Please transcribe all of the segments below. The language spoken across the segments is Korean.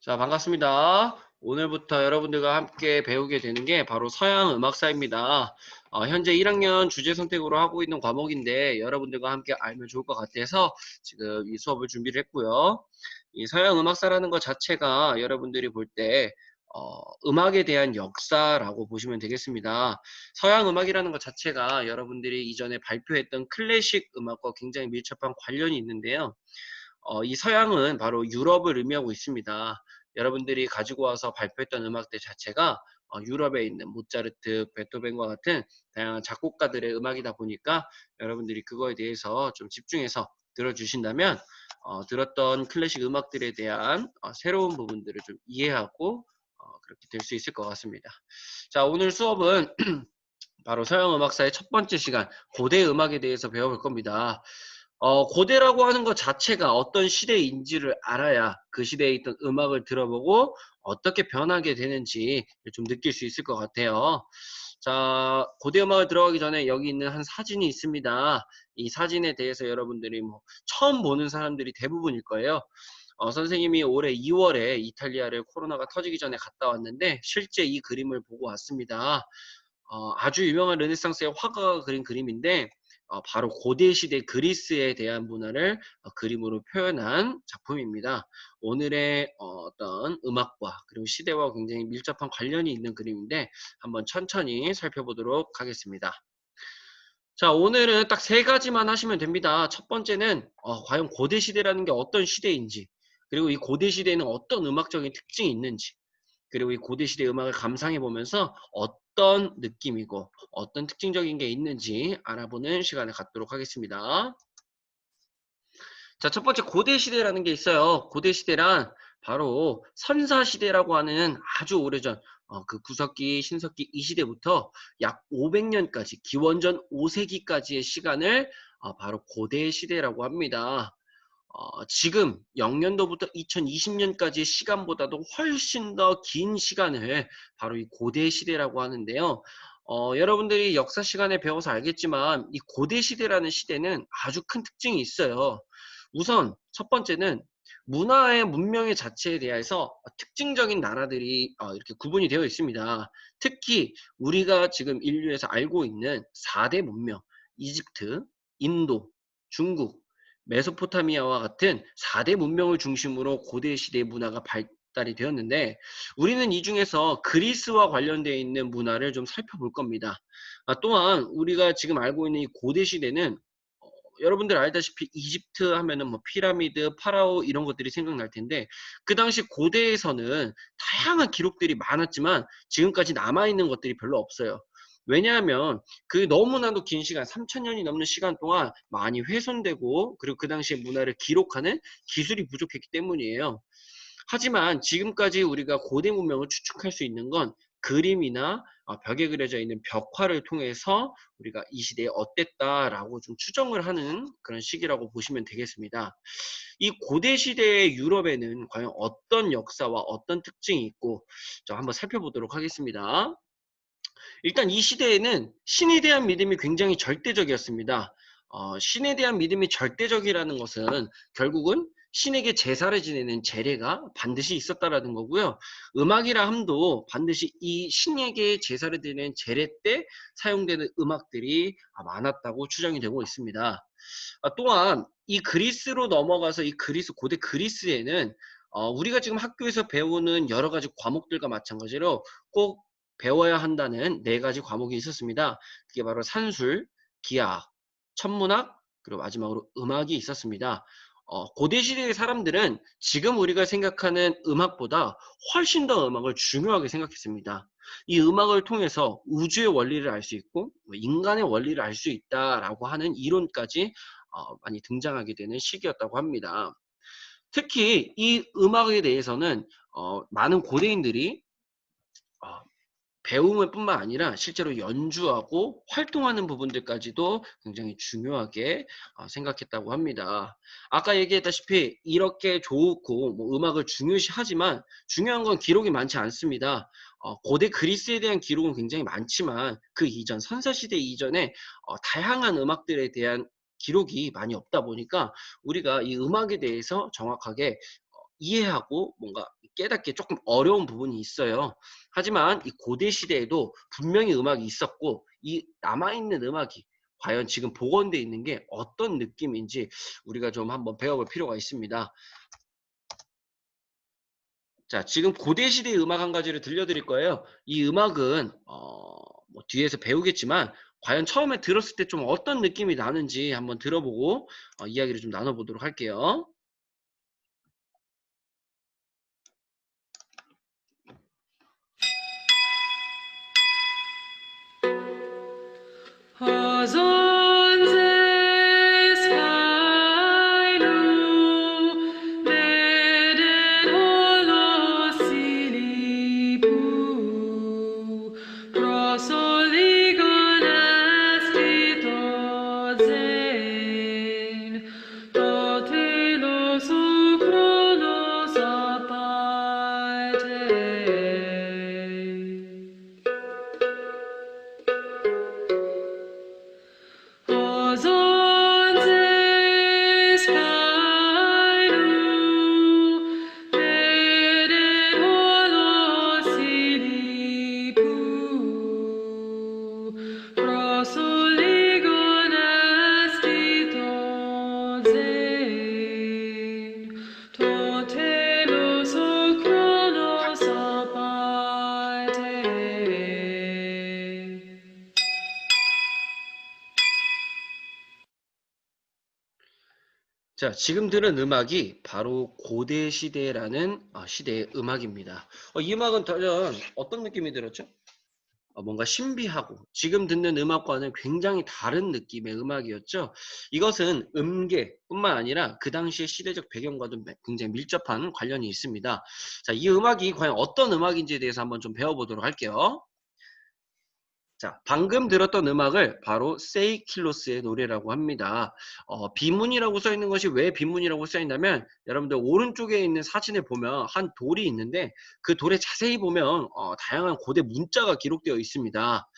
자, 반갑습니다. 오늘부터 여러분들과 함께 배우게 되는 게 바로 서양 음악사입니다. 현재 1학년 주제 선택으로 하고 있는 과목인데 여러분들과 함께 알면 좋을 것 같아서 지금 이 수업을 준비를 했고요. 이 서양 음악사라는 것 자체가 여러분들이 볼 때 음악에 대한 역사라고 보시면 되겠습니다. 서양 음악이라는 것 자체가 여러분들이 이전에 발표했던 클래식 음악과 굉장히 밀접한 관련이 있는데요. 이 서양은 바로 유럽을 의미하고 있습니다. 여러분들이 가지고 와서 발표했던 음악들 자체가 유럽에 있는 모차르트, 베토벤과 같은 다양한 작곡가들의 음악이다 보니까 여러분들이 그거에 대해서 좀 집중해서 들어주신다면 들었던 클래식 음악들에 대한 새로운 부분들을 좀 이해하고 그렇게 될 수 있을 것 같습니다. 자, 오늘 수업은 바로 서양 음악사의 첫 번째 시간, 고대 음악에 대해서 배워볼 겁니다. 고대라고 하는 것 자체가 어떤 시대인지를 알아야 그 시대에 있던 음악을 들어보고 어떻게 변하게 되는지 좀 느낄 수 있을 것 같아요. 자, 고대 음악을 들어가기 전에 여기 있는 한 사진이 있습니다. 이 사진에 대해서 여러분들이 뭐 처음 보는 사람들이 대부분일 거예요. 선생님이 올해 2월에 이탈리아를 코로나가 터지기 전에 갔다 왔는데 실제 이 그림을 보고 왔습니다. 아주 유명한 르네상스의 화가가 그린 그림인데 바로 고대 시대 그리스에 대한 문화를 그림으로 표현한 작품입니다. 오늘의 어떤 음악과 그리고 시대와 굉장히 밀접한 관련이 있는 그림인데 한번 천천히 살펴보도록 하겠습니다. 자, 오늘은 딱 세 가지만 하시면 됩니다. 첫 번째는 과연 고대 시대라는 게 어떤 시대인지, 그리고 이 고대 시대에는 어떤 음악적인 특징이 있는지, 그리고 이 고대 시대 음악을 감상해 보면서 어떤 느낌이고 어떤 특징적인 게 있는지 알아보는 시간을 갖도록 하겠습니다. 자, 첫 번째 고대 시대라는 게 있어요. 고대 시대란 바로 선사 시대라고 하는 아주 오래전 그 구석기, 신석기 이 시대부터 약 500년까지 기원전 5세기까지의 시간을 바로 고대 시대라고 합니다. 지금 0년도부터 2020년까지의 시간보다도 훨씬 더 긴 시간을 바로 이 고대 시대라고 하는데요. 여러분들이 역사 시간에 배워서 알겠지만 이 고대 시대라는 시대는 아주 큰 특징이 있어요. 우선 첫 번째는 문화의 문명의 자체에 대해서 특징적인 나라들이 이렇게 구분이 되어 있습니다. 특히 우리가 지금 인류에서 알고 있는 4대 문명, 이집트, 인도, 중국, 메소포타미아와 같은 4대 문명을 중심으로 고대 시대 문화가 발달이 되었는데 우리는 이 중에서 그리스와 관련되어 있는 문화를 좀 살펴볼 겁니다. 또한 우리가 지금 알고 있는 이 고대 시대는 여러분들 알다시피 이집트 하면은 뭐 피라미드, 파라오 이런 것들이 생각날 텐데 그 당시 고대에서는 다양한 기록들이 많았지만 지금까지 남아 있는 것들이 별로 없어요. 왜냐하면 그 너무나도 긴 시간, 3000년이 넘는 시간 동안 많이 훼손되고 그리고 그 당시의 문화를 기록하는 기술이 부족했기 때문이에요. 하지만 지금까지 우리가 고대 문명을 추측할 수 있는 건 그림이나 벽에 그려져 있는 벽화를 통해서 우리가 이 시대에 어땠다라고 좀 추정을 하는 그런 시기라고 보시면 되겠습니다. 이 고대 시대의 유럽에는 과연 어떤 역사와 어떤 특징이 있고 자, 한번 살펴보도록 하겠습니다. 일단 이 시대에는 신에 대한 믿음이 굉장히 절대적이었습니다. 신에 대한 믿음이 절대적이라는 것은 결국은 신에게 제사를 지내는 제례가 반드시 있었다라는 거고요. 음악이라 함도 반드시 이 신에게 제사를 드리는 제례 때 사용되는 음악들이 많았다고 추정이 되고 있습니다. 또한 이 그리스로 넘어가서 이 그리스 고대 그리스에는 우리가 지금 학교에서 배우는 여러 가지 과목들과 마찬가지로 꼭 배워야 한다는 네 가지 과목이 있었습니다. 그게 바로 산술, 기하학, 천문학, 그리고 마지막으로 음악이 있었습니다. 고대 시대의 사람들은 지금 우리가 생각하는 음악보다 훨씬 더 음악을 중요하게 생각했습니다. 이 음악을 통해서 우주의 원리를 알 수 있고 뭐 인간의 원리를 알 수 있다라고 하는 이론까지 많이 등장하게 되는 시기였다고 합니다. 특히 이 음악에 대해서는 많은 고대인들이 어, 배움을 뿐만 아니라 실제로 연주하고 활동하는 부분들까지도 굉장히 중요하게 생각했다고 합니다. 아까 얘기했다시피 이렇게 좋고 뭐 음악을 중요시하지만 중요한 건 기록이 많지 않습니다. 고대 그리스에 대한 기록은 굉장히 많지만 그 이전 선사시대 이전에 다양한 음악들에 대한 기록이 많이 없다 보니까 우리가 이 음악에 대해서 정확하게 이해하고 뭔가 깨닫기 조금 어려운 부분이 있어요. 하지만 이 고대 시대에도 분명히 음악이 있었고 이 남아있는 음악이 과연 지금 복원되어 있는 게 어떤 느낌인지 우리가 좀 한번 배워볼 필요가 있습니다. 자, 지금 고대 시대의 음악 한 가지를 들려드릴 거예요. 이 음악은 뭐 뒤에서 배우겠지만 과연 처음에 들었을 때 좀 어떤 느낌이 나는지 한번 들어보고 이야기를 좀 나눠보도록 할게요. 자, 지금 들은 음악이 바로 고대 시대라는 시대의 음악입니다. 이 음악은 과연 어떤 느낌이 들었죠? 뭔가 신비하고 지금 듣는 음악과는 굉장히 다른 느낌의 음악이었죠. 이것은 음계뿐만 아니라 그 당시의 시대적 배경과도 굉장히 밀접한 관련이 있습니다. 자, 이 음악이 과연 어떤 음악인지에 대해서 한번 좀 배워보도록 할게요. 자, 방금 들었던 음악을 바로 세이킬로스의 노래라고 합니다. 비문이라고 써 있는 것이 왜 비문이라고 써 있냐면 여러분들 오른쪽에 있는 사진을 보면 한 돌이 있는데 그 돌에 자세히 보면 다양한 고대 문자가 기록되어 있습니다.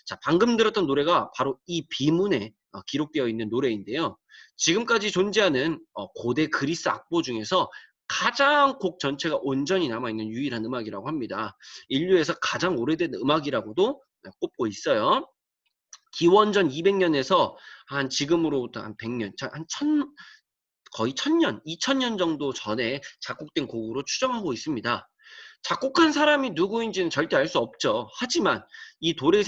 자, 방금 들었던 노래가 바로 이 비문에 기록되어 있는 노래인데요. 지금까지 존재하는 고대 그리스 악보 중에서 가장 곡 전체가 온전히 남아있는 유일한 음악이라고 합니다. 인류에서 가장 오래된 음악이라고도 꼽고 있어요. 기원전 200년에서 한 지금으로부터 한 100년, 한 거의 1000년, 2000년 정도 전에 작곡된 곡으로 추정하고 있습니다. 작곡한 사람이 누구인지는 절대 알 수 없죠. 하지만 이 돌에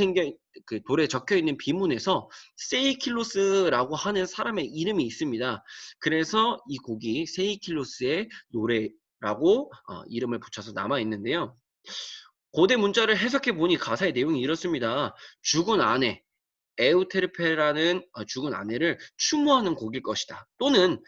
적혀 있는 비문에서 세이킬로스라고 하는 사람의 이름이 있습니다. 그래서 이 곡이 세이킬로스의 노래라고 이름을 붙여서 남아 있는데요. 고대 문자를 해석해 보니 가사의 내용이 이렇습니다. 죽은 아내, 에우테르페라는 죽은 아내를 추모하는 곡일 것이다. 또는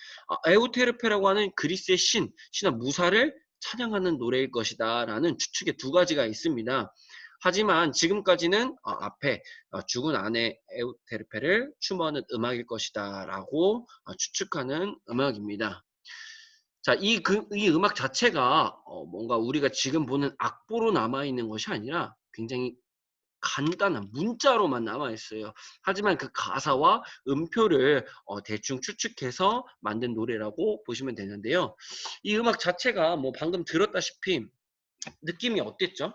에우테르페라고 하는 그리스의 신은 무사를 찬양하는 노래일 것이다. 라는 추측의 두 가지가 있습니다. 하지만 지금까지는 앞에 죽은 아내 에우테르페를 추모하는 음악일 것이다. 라고 추측하는 음악입니다. 자, 이 음악 자체가 뭔가 우리가 지금 보는 악보로 남아있는 것이 아니라 굉장히 간단한 문자로만 남아 있어요. 하지만 그 가사와 음표를 대충 추측해서 만든 노래라고 보시면 되는데요. 이 음악 자체가 뭐 방금 들었다시피 느낌이 어땠죠?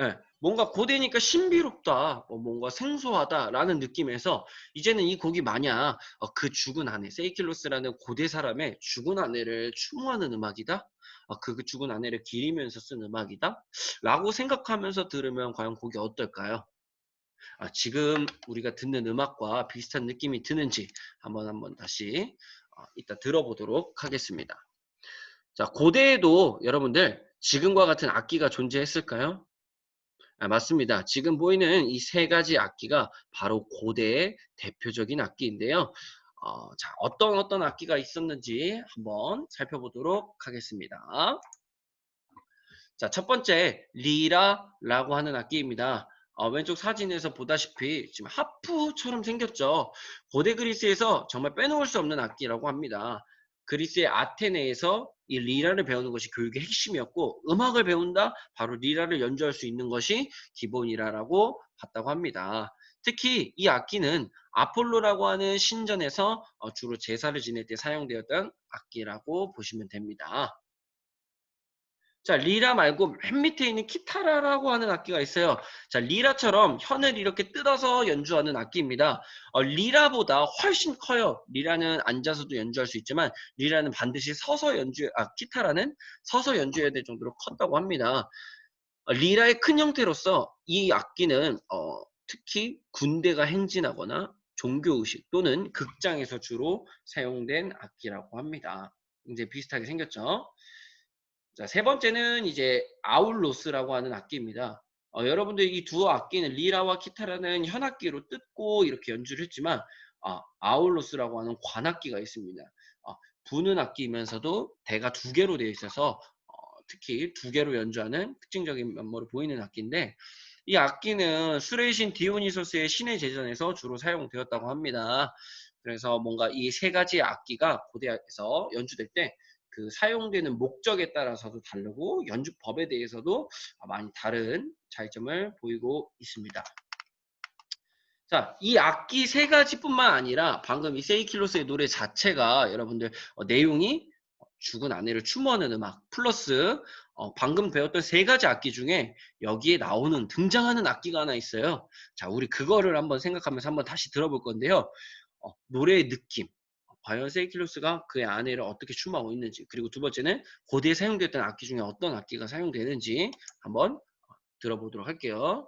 예, 뭔가 고대니까 신비롭다, 뭔가 생소하다라는 느낌에서 이제는 이 곡이 만약 그 죽은 아내, 세이킬로스라는 고대 사람의 죽은 아내를 추모하는 음악이다? 그 죽은 아내를 기리면서 쓴 음악이다? 라고 생각하면서 들으면 과연 곡이 어떨까요? 지금 우리가 듣는 음악과 비슷한 느낌이 드는지 한번 다시 이따 들어보도록 하겠습니다. 자, 고대에도 여러분들 지금과 같은 악기가 존재했을까요? 맞습니다. 지금 보이는 이 세 가지 악기가 바로 고대의 대표적인 악기인데요. 자, 어떤 악기가 있었는지 한번 살펴보도록 하겠습니다. 자, 첫 번째 리라라고 하는 악기입니다. 왼쪽 사진에서 보다시피 지금 하프처럼 생겼죠. 고대 그리스에서 정말 빼놓을 수 없는 악기라고 합니다. 그리스의 아테네에서 이 리라를 배우는 것이 교육의 핵심이었고 음악을 배운다 바로 리라를 연주할 수 있는 것이 기본이라고 봤다고 합니다. 특히 이 악기는 아폴로라고 하는 신전에서 주로 제사를 지낼 때 사용되었던 악기라고 보시면 됩니다. 자, 리라 말고 맨 밑에 있는 키타라라고 하는 악기가 있어요. 자, 리라처럼 현을 이렇게 뜯어서 연주하는 악기입니다. 리라보다 훨씬 커요. 리라는 앉아서도 연주할 수 있지만 리라는 반드시 키타라는 서서 연주해야 될 정도로 컸다고 합니다. 리라의 큰 형태로서 이 악기는 특히 군대가 행진하거나 종교의식 또는 극장에서 주로 사용된 악기라고 합니다. 이제 비슷하게 생겼죠. 자, 세 번째는 이제 아울로스라고 하는 악기입니다. 여러분들 이 두 악기는 리라와 키타라는 현악기로 뜯고 이렇게 연주를 했지만 아울로스라고 하는 관악기가 있습니다. 부는 악기이면서도 대가 두 개로 되어 있어서 특히 두 개로 연주하는 특징적인 면모를 보이는 악기인데 이 악기는 수레의 신 디오니소스의 신의 제전에서 주로 사용되었다고 합니다. 그래서 뭔가 이 세 가지 악기가 고대에서 연주될 때 그 사용되는 목적에 따라서도 다르고 연주법에 대해서도 많이 다른 차이점을 보이고 있습니다. 자, 이 악기 세 가지뿐만 아니라 방금 이 세이킬로스의 노래 자체가 여러분들 내용이 죽은 아내를 추모하는 음악 플러스 방금 배웠던 세 가지 악기 중에 여기에 나오는 등장하는 악기가 하나 있어요. 자, 우리 그거를 한번 생각하면서 한번 다시 들어볼 건데요. 노래의 느낌. 과연 세이킬로스가 그의 아내를 어떻게 추모하고 있는지, 그리고 두 번째는 고대에 사용됐던 악기 중에 어떤 악기가 사용되는지 한번 들어보도록 할게요.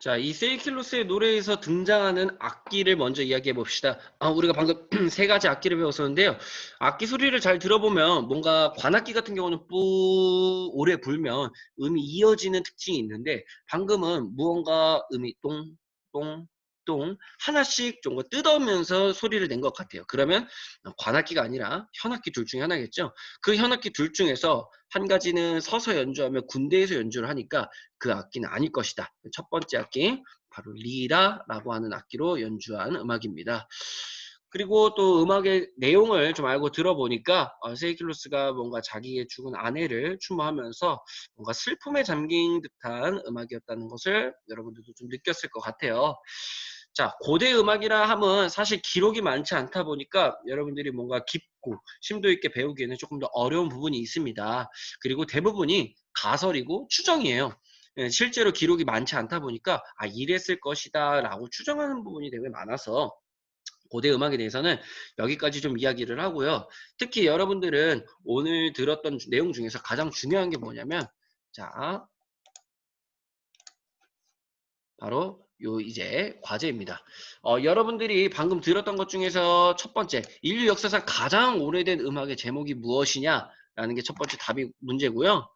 자, 이 세이킬로스의 노래에서 등장하는 악기를 먼저 이야기해 봅시다. 우리가 방금 세 가지 악기를 배웠었는데요. 악기 소리를 잘 들어보면 뭔가 관악기 같은 경우는 뿌 오래 불면 음이 이어지는 특징이 있는데 방금은 무언가 음이 똥, 똥, 똥 하나씩 좀 뜯어오면서 소리를 낸 것 같아요. 그러면 관악기가 아니라 현악기 둘 중에 하나겠죠. 그 현악기 둘 중에서 한 가지는 서서 연주하며 군대에서 연주를 하니까 그 악기는 아닐 것이다. 첫 번째 악기 바로 리라라고 하는 악기로 연주한 음악입니다. 그리고 또 음악의 내용을 좀 알고 들어보니까 세이킬로스가 뭔가 자기의 죽은 아내를 추모하면서 뭔가 슬픔에 잠긴 듯한 음악이었다는 것을 여러분들도 좀 느꼈을 것 같아요. 자, 고대 음악이라 함은 사실 기록이 많지 않다 보니까 여러분들이 뭔가 깊고 심도 있게 배우기에는 조금 더 어려운 부분이 있습니다. 그리고 대부분이 가설이고 추정이에요. 실제로 기록이 많지 않다 보니까 이랬을 것이다 라고 추정하는 부분이 되게 많아서 고대 음악에 대해서는 여기까지 좀 이야기를 하고요. 특히 여러분들은 오늘 들었던 내용 중에서 가장 중요한 게 뭐냐면 자, 바로 요 이제 과제입니다. 여러분들이 방금 들었던 것 중에서 첫 번째, 인류 역사상 가장 오래된 음악의 제목이 무엇이냐라는 게 첫 번째 답이 문제고요.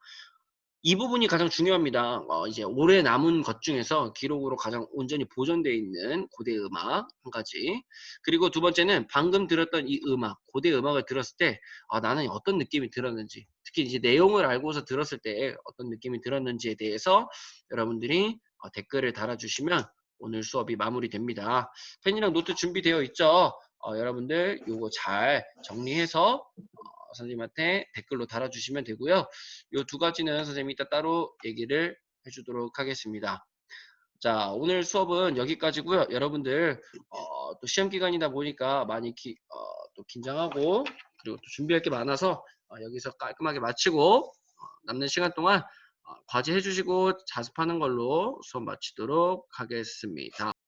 이 부분이 가장 중요합니다. 이제 오래 남은 것 중에서 기록으로 가장 온전히 보존되어 있는 고대 음악 한 가지. 그리고 두 번째는 방금 들었던 이 음악, 고대 음악을 들었을 때 나는 어떤 느낌이 들었는지, 특히 이제 내용을 알고서 들었을 때 어떤 느낌이 들었는지에 대해서 여러분들이 댓글을 달아주시면 오늘 수업이 마무리됩니다. 펜이랑 노트 준비되어 있죠? 여러분들 요거 잘 정리해서 선생님한테 댓글로 달아주시면 되고요. 이 두 가지는 선생님이 이따 따로 얘기를 해주도록 하겠습니다. 자, 오늘 수업은 여기까지고요. 여러분들 또 시험 기간이다 보니까 많이 또 긴장하고 그리고 또 준비할 게 많아서 여기서 깔끔하게 마치고 남는 시간 동안 과제 해주시고 자습하는 걸로 수업 마치도록 하겠습니다.